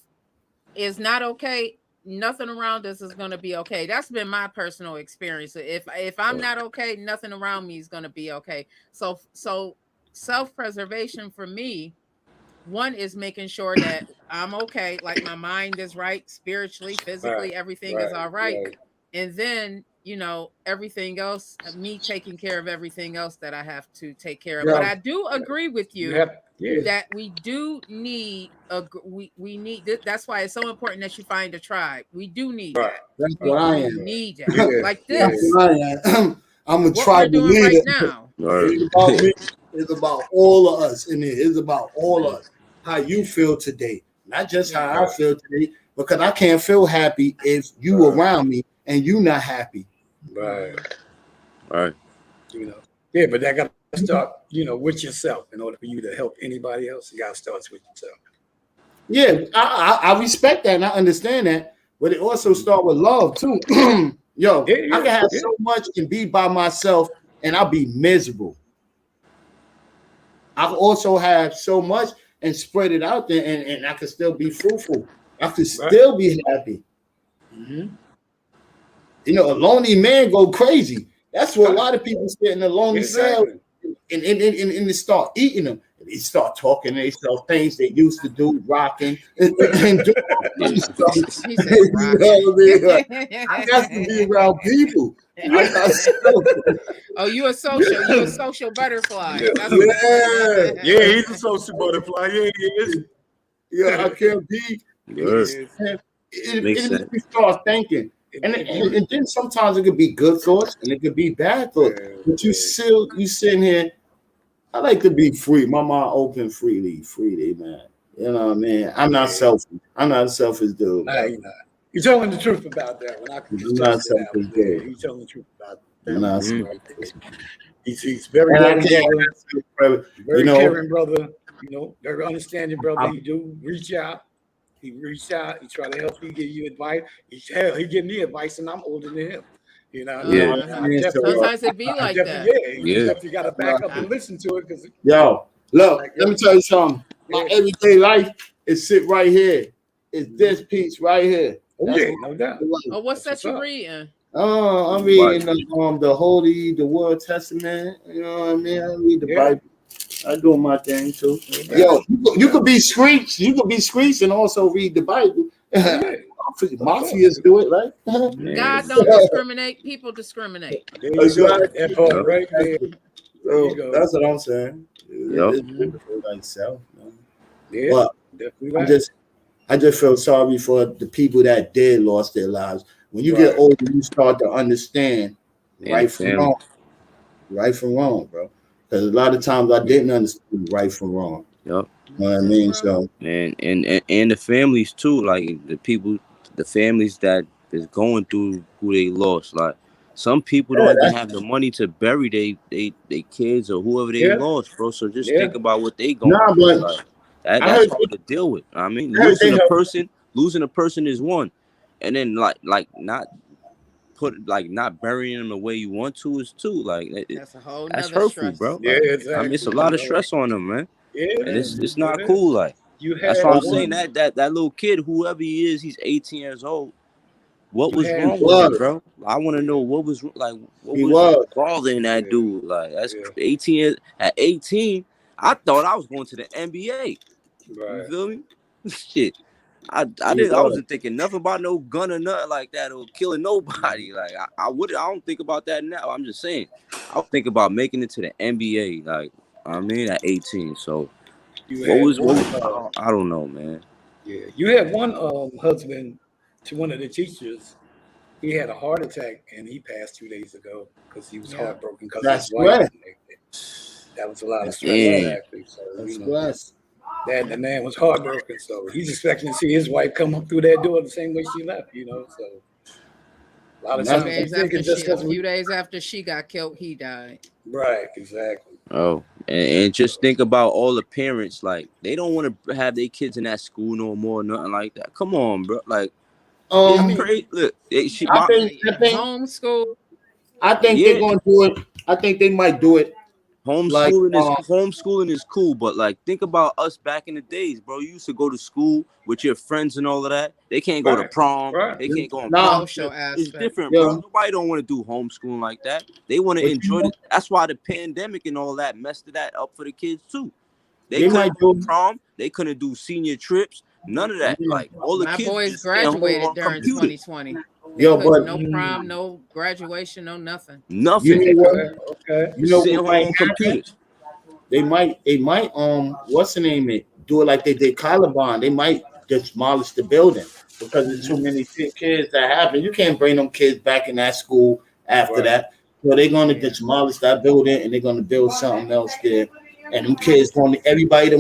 is not okay, nothing around us is going to be okay. That's been my personal experience. If I'm not okay, nothing around me is going to be okay. So self-preservation for me, one is making sure that I'm okay, like my mind is right, spiritually, physically, everything is all right. And then, everything else, me taking care of everything else that I have to take care of. But I do agree with you that we do need we need that's why it's so important that you find a tribe. We do need that. That's what I am. Need that. Like this. That's what I am. I'm a tribal leader right now. It's about me. It's about all of us in here. It's about all of us. How you feel today, not just how I feel today, because I can't feel happy if you around me and you not happy. Right. But that got to start, with yourself. In order for you to help anybody else, you got to start with yourself. Yeah, I respect that and I understand that, but it also starts with love too. I can have so much and be by myself and I'll be miserable. I also have so much and spread it out there, and I can still be fruitful. I can still be happy. Mm-hmm. A lonely man go crazy. That's what a lot of people sit in a lonely cell and they start eating them. They start talking. They start things they used to do, rocking and doing stuff. I got to be around people. Oh, you're a social butterfly. He's a social butterfly. Yeah, he is. Yeah, I can't be. It makes sense. You start thinking. And then sometimes it could be good thoughts and it could be bad thoughts. But you sitting here. I like to be free. My mind open freely, man. You know what I mean? I'm not selfish. I'm not a selfish dude. Nah, you're not. You're telling the truth about that. When I can I'm not selfish dude. You're telling the truth about that. I'm not selfish. He's very brother. Very caring brother. Very understanding brother. He do reach out. He reached out. He tried to help you, give you advice. He give me advice, and I'm older than him. You know, Yeah. Sometimes it be like that. You definitely got to back up and listen to it. Cause yo, look, let me tell you something. My everyday life is sit right here. It's this piece right here. That's no doubt. Oh, what's that you reading? Oh, I'm reading the Holy, the Word Testament. You know what I mean? I read the Bible. I do my thing too. Yo, you could be Screech. You could be Screech and also read the Bible. Mafias do it, right? God don't discriminate. People discriminate. There you go. That part right there. So that's what I'm saying. It's beautiful like self. But I just feel sorry for the people that did lost their lives. When you get older, you start to understand right from wrong. Right from wrong, bro. Because a lot of times I didn't understand right from wrong. Yep. You know what I mean? So and the families too, like the families that is going through who they lost. Like some people don't even have the money to bury they kids or whoever they lost, bro. So just think about what they going through. Like that's hard to deal with. I mean, losing a person is one, and then like not burying them the way you want to is two. Like that's a whole that's nother hurtful, stress. bro. Like, exactly. I mean, it's a lot of stress on them, man. Yeah, and it's not cool. Like that's why I'm saying that little kid, whoever he is, he's 18 years old. What was wrong with him, bro? I want to know what was bothering that dude. Like that's 18 years. At 18, I thought I was going to the NBA. You feel me? Shit. I wasn't thinking nothing about no gun or nothing like that or killing nobody. Like I don't think about that now. I'm just saying I would think about making it to the NBA. Like I mean at 18. So I don't know, man. Yeah, you had one husband to one of the teachers. He had a heart attack and he passed 2 days ago because he was heartbroken because of his wife. That was a lot of stress. Exactly. So that the man was heartbroken. So he's expecting to see his wife come up through that door the same way she left. You know, so a lot of times a few days after she got killed, he died. Right. Exactly. Oh, and just think about all the parents. Like they don't want to have their kids in that school no more, nothing like that. Come on, bro. Like. Crazy. Look, I think homeschool. I think they're gonna do it. I think they might do it. Homeschooling is cool, but like think about us back in the days, bro. You used to go to school with your friends and all of that. They can't go to prom. They can't go on prom. It's different, bro. Nobody don't want to do homeschooling like that. They want to enjoy it. That's why the pandemic and all that messed that up for the kids too. They couldn't do prom. They couldn't do senior trips. None of that. Like all the kids boys graduated during 2020. But no prom, no graduation, no nothing. Nothing. You know what? Okay. You know what computers. They might what's the name? Do it like they did Columbine. They might demolish the building because there's too many kids that happen. You can't bring them kids back in that school after that. So they're gonna demolish that building and they're gonna build something else there. And them kids, them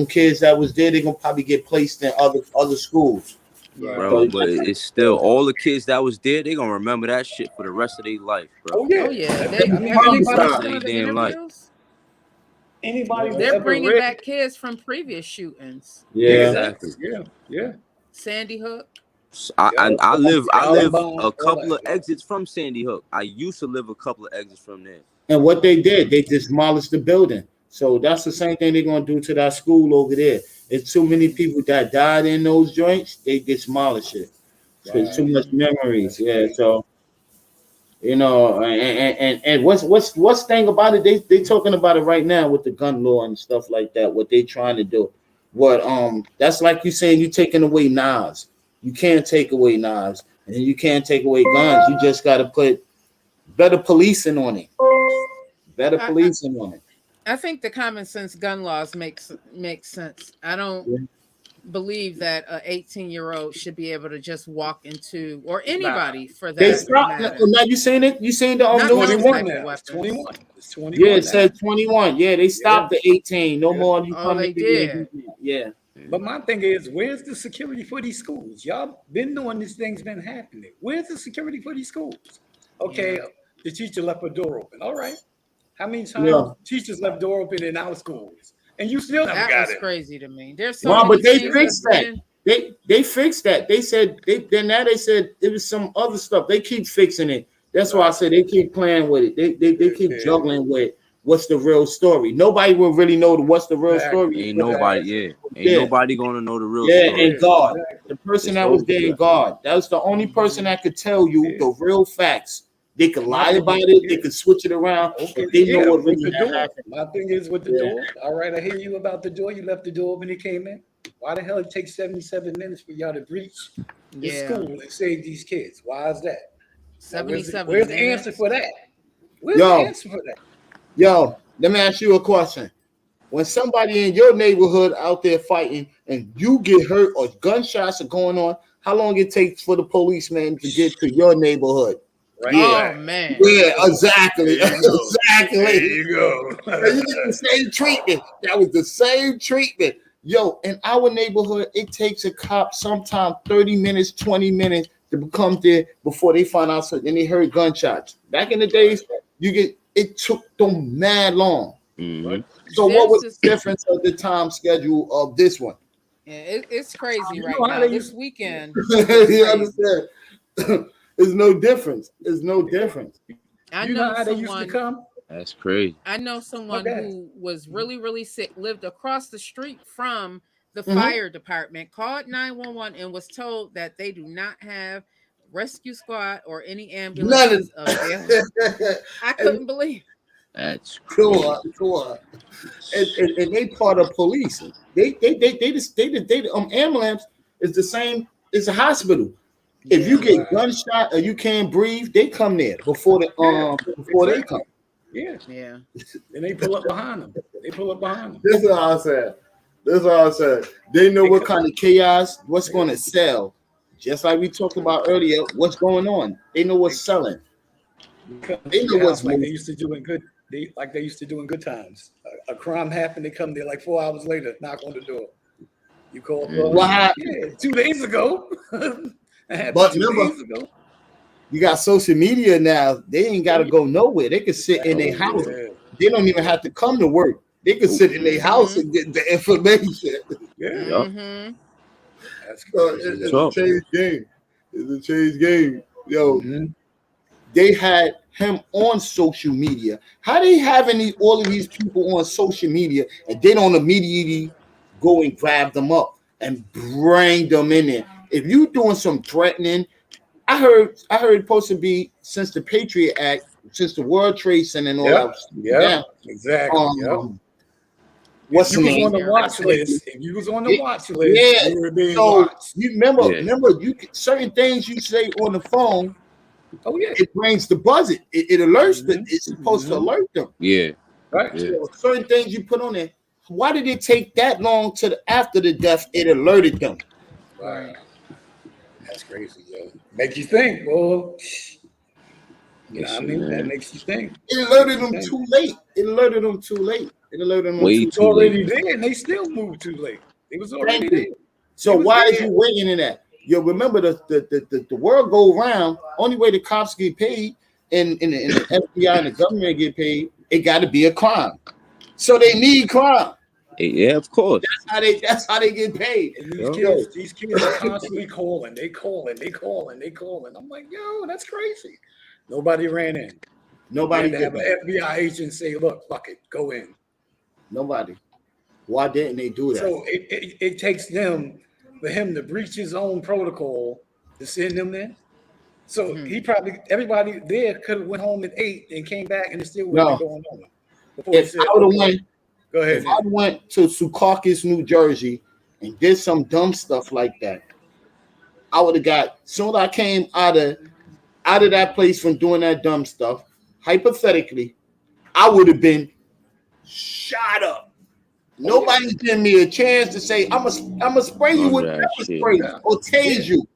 kids that was there, they're gonna probably get placed in other schools. Bro, but it's still all the kids that was there, they're gonna remember that shit for the rest of their life, bro. They're bringing back kids from previous shootings. Yeah, exactly. Yeah. Sandy Hook. I live a couple of exits from Sandy Hook. I used to live a couple of exits from there. And what they did, they demolished the building. So that's the same thing they're gonna do to that school over there. It's too many people that died in those joints. They demolish it. So it's too much memories. Yeah. So you know, and what's thing about it? They talking about it right now with the gun law and stuff like that. What they trying to do? That's like you saying you taking away knives. You can't take away knives, and you can't take away guns. You just got to put better policing on it. Better policing on it. I think the common sense gun laws makes sense. I don't believe that an 18-year-old should be able to just walk into, or anybody for that. They stopped. Now you saying it? You saying the 21 now? It's 21. It's 21. Yeah, it says 21. Yeah, they stopped the 18. No more. You they did. Yeah. But my thing is, where's the security for these schools? Y'all been knowing this thing's been happening. Where's the security for these schools? Okay, the teacher left her door open. All right. How many times teachers left door open in our schools? And you still haven't got it. That was crazy to me. There's so many but they fixed that. They fixed that. They said they said it was some other stuff. They keep fixing it. That's why I say they keep playing with it. They keep juggling with what's the real story. Nobody will really know what's the real story. Ain't nobody, nobody gonna know the real story. And God, the person that was there in God, that was the only person that could tell you the real facts. They could lie about it, they could switch it around, but they know what really happened. My thing is with the door. All right, I hear you about the door. You left the door when he came in. Why the hell it takes 77 minutes for y'all to breach the school and save these kids? Why is that? 77 Where's the minutes? answer for that? Where's the answer for that? Yo, let me ask you a question. When somebody in your neighborhood out there fighting and you get hurt or gunshots are going on, how long it takes for the policeman to get to your neighborhood? Right. Oh man. Yeah, exactly. Exactly. There you go. You get the same treatment. That was the same treatment. Yo, in our neighborhood, it takes a cop sometimes 30 minutes, 20 minutes to come there before they find out something. And they heard gunshots. Back in the days, it took them mad long. Mm-hmm. So what was the difference of the time schedule of this one? Yeah, it's crazy right now. This weekend. You understand? There's no difference. There's no difference. I know how they used to come. That's crazy. I know someone who was really, really sick, lived across the street from the fire department, called 911 and was told that they do not have rescue squad or any ambulances available. I couldn't believe. That's cool. And they part of police. They ambulance is the same as a hospital. If you get gunshot or you can't breathe, they come there before they come. Yeah. And they pull up behind them. This is all I said. They know what kind of chaos, what's going to sell. Just like we talked about earlier, what's going on. They know what's selling. They know what's like they used to do in good times. A crime happened, they come there like 4 hours later, knock on the door. You call what happened? Yeah, 2 days ago. But remember, you got social media now. They ain't got to go nowhere. They can sit in their house. They don't even have to come to work. They can sit in their house and get the information. That's it's a changed game. It's a changed game. Yo, they had him on social media. How they having all of these people on social media and they don't immediately go and grab them up and bring them in there? If you doing some threatening, I heard it's supposed to be since the Patriot Act, since the World Trade Center and all that. Yeah, exactly. What's if you was on the watch list, you were being watched. You remember, you certain things you say on the phone. Oh yeah, it brings the buzz. It alerts them. It's supposed to alert them. Yeah, right. So certain things you put on there. Why did it take that long to after the death? It alerted them. Right. That's crazy, yo. Make you think, well. You know what I mean? That makes you think. It alerted them too late. It alerted them too late. It's already there, and they still moved too late. It was already there. So why is you waiting in that? Yo, remember the world go around. Only way the cops get paid and the FBI and the government get paid, it got to be a crime. So they need crime. Yeah, of course. That's how they get paid. And these kids are constantly calling. They calling. I'm like, yo, that's crazy. Nobody ran in. Nobody did have an FBI agent say, look, fuck it, go in. Nobody. Why didn't they do that? So it takes for him to breach his own protocol to send them in. So everybody there could have went home and ate and came back and it still wasn't going on. If I would have went, go ahead. If I went to Secaucus, New Jersey, and did some dumb stuff like that, I would have got. Soon as I came out of that place from doing that dumb stuff, hypothetically, I would have been shot up. Nobody's giving me a chance to say I'm gonna spray you with pepper spray or tase you.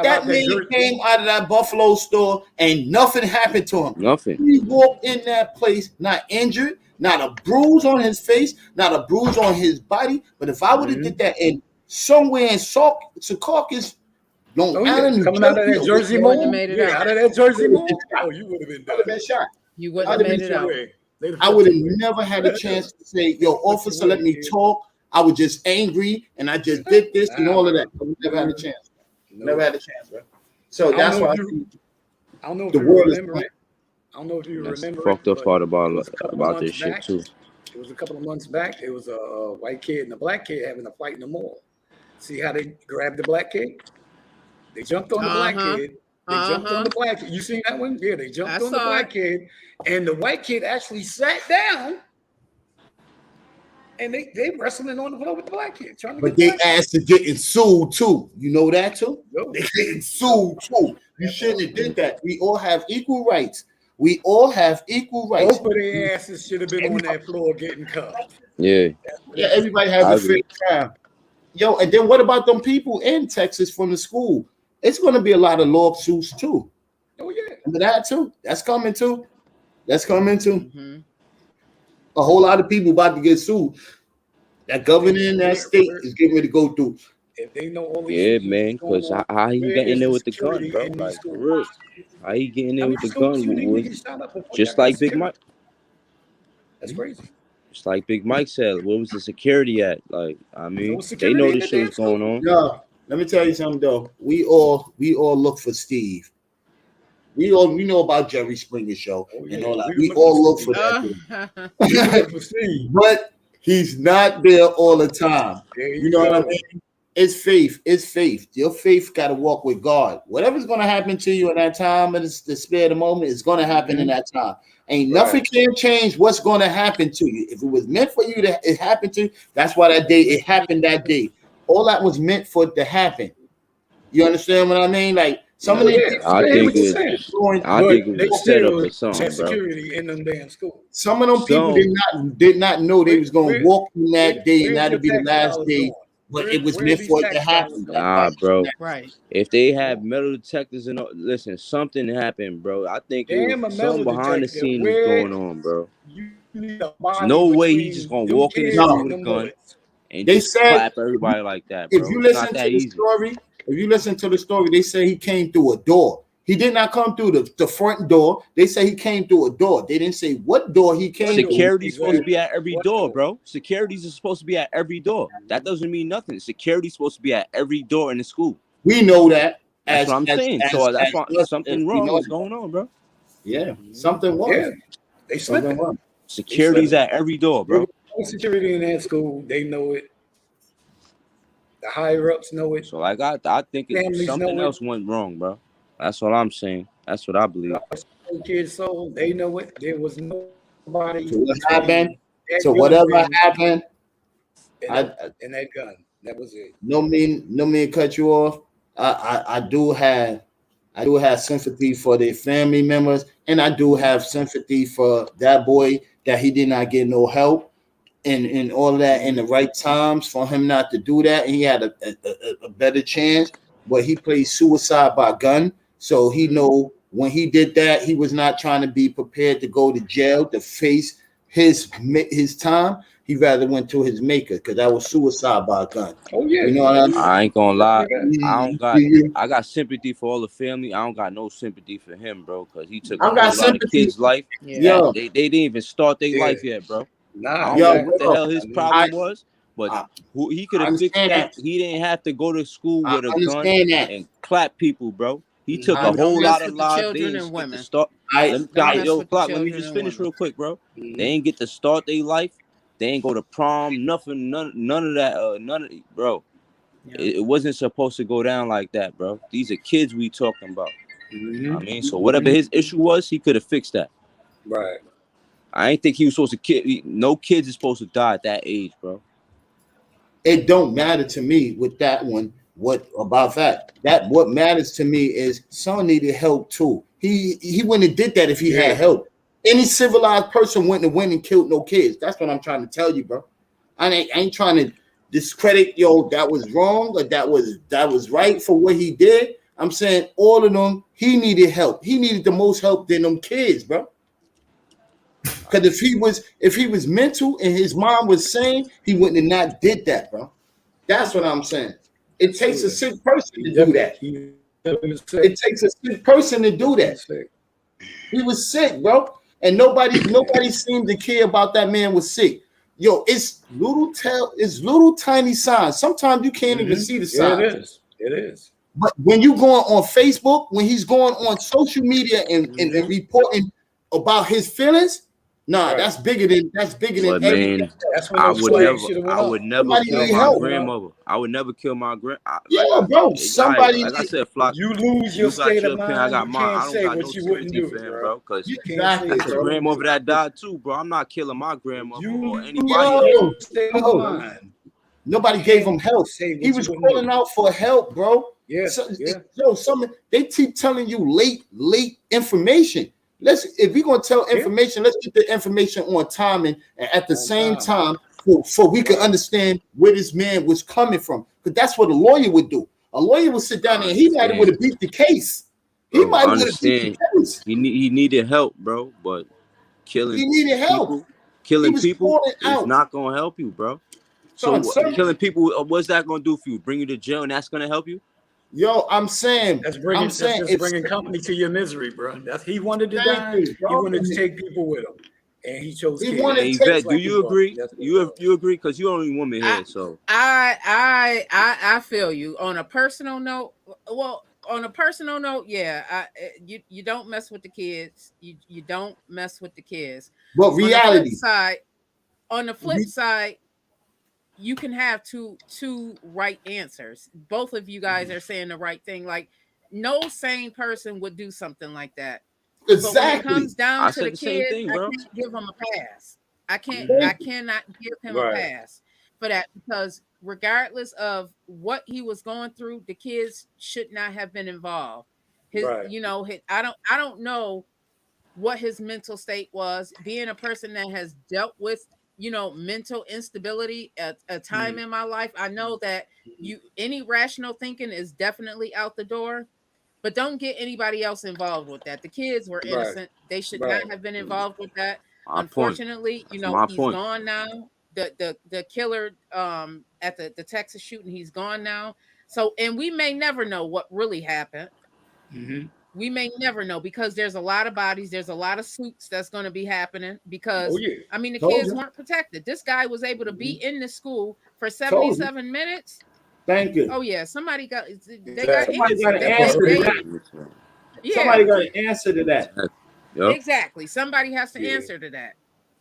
That man came out of that Buffalo store and nothing happened to him. Nothing. He walked in that place not injured, not a bruise on his face, not a bruise on his body. But if I would have did that in somewhere in Secaucus, Long Island, coming out of that Jersey Mall, out of that Jersey Mall, you would have been done. Shot. You wouldn't have made it out. I would have never had a chance to say, yo, officer, let me talk. I was just angry and I just did this and all of that. I would never had a chance. Never had a chance, bro. So that's why I don't know if The you world is remember it. I don't know if you That's the remember it. fucked up part It was a couple of about this months shit back. too. It was a couple of months back. It was a white kid and a black kid having a fight in the mall. See how they grabbed the black kid? They jumped on the black kid. They jumped on the black kid. You seen that one? Yeah, they jumped on the black kid. And the white kid actually sat down. And they wrestling on the floor with the black kid. Trying to But get they the black asked to getting sued too. You know that too? Yo. They getting sued too. You shouldn't have did that. We all have equal rights. We all have equal rights. Both of their asses should have been on that floor getting cuffed. Yeah. Yeah, everybody has a fair trial. Yo, and then what about them people in Texas from the school? It's going to be a lot of lawsuits too. Oh yeah. Remember that too? That's coming too. That's coming too. A whole lot of people about to get sued. That governor in that state is getting ready to go through. If they know all these man, because how he got in there with the gun, bro? Like, for real. How he get in there with the gun? Just like Big Mike. That's crazy. Just like Big Mike said, where was the security at? Like, I mean, they know this shit was going on. Yeah, let me tell you something though. We all look for Steve. We know about Jerry Springer's show and all that. We all look for that. But he's not there all the time. You know what I mean? It's faith. It's faith. Your faith got to walk with God. Whatever's going to happen to you in that time and it's the spare of the moment, it's going to happen in that time. Ain't nothing can change what's going to happen to you. If it was meant for you to it happen to you, that's why that day it happened that day. All that was meant for it to happen. You understand what I mean? Like some of these I think it was set up for something, bro. Security in them damn schools. Some of them people did not know they was going to walk in that day and that'd be the last day. But it was meant for it to happen. Nah, bro. Right. If they had metal detectors and all, listen, something happened, bro. I think it was something behind the scenes going on, bro. There's no way he's just gonna walk in the store with a gun and just clap everybody like that, bro. If you listen to the story, they say he came through a door. He did not come through the front door. They say he came through a door. They didn't say what door he came through. Security's supposed to be at every door, bro. Security's supposed to be at every door. That doesn't mean nothing. Security's supposed to be at every door in the school. We know that. That's what I'm saying. So that's why something wrong is going on, bro. Yeah, something wrong. Yeah, they something wrong. Security's at every door, bro. Security in that school, they know it. The higher ups know it. So like I think something else went wrong, bro. That's what I'm saying. That's what I believe. Kids, so they know it. There was nobody. So what happened? So whatever happened, and that gun. That was it. No mean cut you off. I do have sympathy for their family members, and I do have sympathy for that boy that he did not get no help and all of that in the right times for him not to do that. And he had a better chance, but he played suicide by gun. So he know when he did that, he was not trying to be prepared to go to jail to face his time. He rather went to his maker because that was suicide by a gun. Oh yeah, you know what I mean? I ain't gonna lie. I got sympathy for all the family. I don't got no sympathy for him, bro, because he took a lot of kids' life. Yeah, they didn't even start their life yet, bro. I don't know what the hell his problem was, but he could have fixed that. He didn't have to go to school with a gun and clap people, bro. He took a whole lot of lives. Children and women. Let me just finish real quick, bro. They ain't get to start their life. They ain't go to prom, nothing, none of that, bro. Yeah. It wasn't supposed to go down like that, bro. These are kids we talking about. I mean, so whatever his issue was, he could have fixed that. Right. I ain't think he was supposed to no kids is supposed to die at that age, bro. It don't matter to me with that one. What about that? What matters to me is son needed help too. He wouldn't have did that if he had help. Any civilized person wouldn't have went and killed no kids. That's what I'm trying to tell you, bro. I ain't trying to discredit that was wrong or that was right for what he did. I'm saying all of them, he needed help. He needed the most help than them kids, bro. Because if he was mental and his mom was sane, he wouldn't have not did that, bro. That's what I'm saying. It takes a sick person to do that. It takes a sick person to do that. He was sick, bro. And nobody seemed to care about that man was sick. Yo, it's little tiny signs. Sometimes you can't even see the signs. It is. But when you going on Facebook, when he's going on social media and reporting about his feelings, that's bigger than everything. That's when I would never kill my grandmother. I would never kill my bro. Somebody, like I said, Flock, you lose your state of mind. I got mine. I don't got no sympathy for him, bro. Because exactly, that's a grandmother that died too, bro. I'm not killing my grandmother or anybody else. State of mind. Nobody gave him help. He was calling out for help, bro. Yeah, they keep telling you late information. If we're gonna tell information, let's get the information on time and at the same time, so we can understand where this man was coming from. Because that's what a lawyer would do. A lawyer would sit down and he might have would have beat the case. He might have beat the case. He needed help, bro. But killing people is not gonna help you, bro. So killing people, what's that gonna do for you? Bring you to jail, and that's gonna help you? Yo, I'm saying that's bringing company to your misery, bro. He wanted to die. He wanted to take people with him, and he chose. Yvette, do you agree? You agree? Because you're only woman here, so I feel you. On a personal note, yeah, you don't mess with the kids. You don't mess with the kids. But reality on the flip side, you can have two right answers. Both of you guys are saying the right thing. Like, no sane person would do something like that. Exactly. But when it comes down to the kids, thing, I can't give him a pass. I cannot give him a pass for that, because regardless of what he was going through, the kids should not have been involved. I don't know what his mental state was. Being a person that has dealt with mental instability at a time in my life, I know that any rational thinking is definitely out the door. But don't get anybody else involved with that. The kids were innocent. They should not have been involved with that. Unfortunately, he's gone now. The killer at the Texas shooting, he's gone now. So, and we may never know what really happened. Mm-hmm. We may never know, because there's a lot of bodies. There's a lot of suits that's going to be happening, because the kids weren't protected. This guy was able to be in the school for 77 minutes. Thank you. Oh yeah, somebody got an answer to that. Yeah. Somebody got an answer to that. Yep. Exactly. Somebody has to answer to that.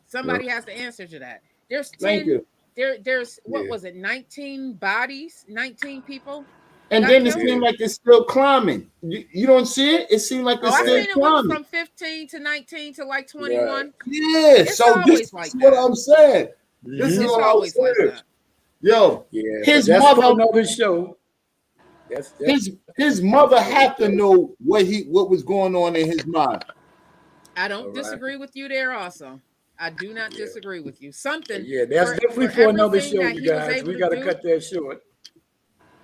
Somebody has to answer to that. There's 10. There's what was it? 19 bodies, 19 people. And then it seemed like it's still climbing. You don't see it? It seemed like it's still climbing. From 15 to 19 to like 21. Yeah. It's so this is what I'm saying. This is what I'm saying. Yo, his mother. Another show. His mother had to know what was going on in his mind. I don't disagree with you there. Also, I do not disagree with you. Something. Yeah, that's definitely for another show, you guys. We got to cut that short.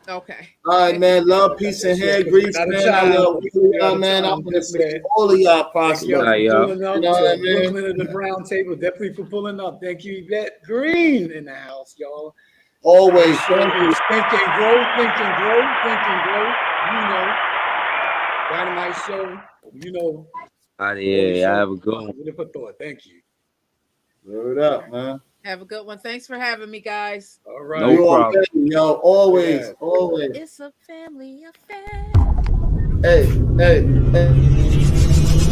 Okay. All right, man. Love, peace, and hair grease, man. I love y'all, man. I'm gonna say all of y'all prosper. Pulling up to Brooklyn at the Brown Table. Definitely for pulling up. Thank you, Yvette Green in the house, y'all. Always. Think and grow. You know, Dynamite Show. You know. Yeah, I have a good one. Thank you. Word up, man. Have a good one. Thanks for having me, guys. All right. No problem. Yo, always. It's a family affair. Hey.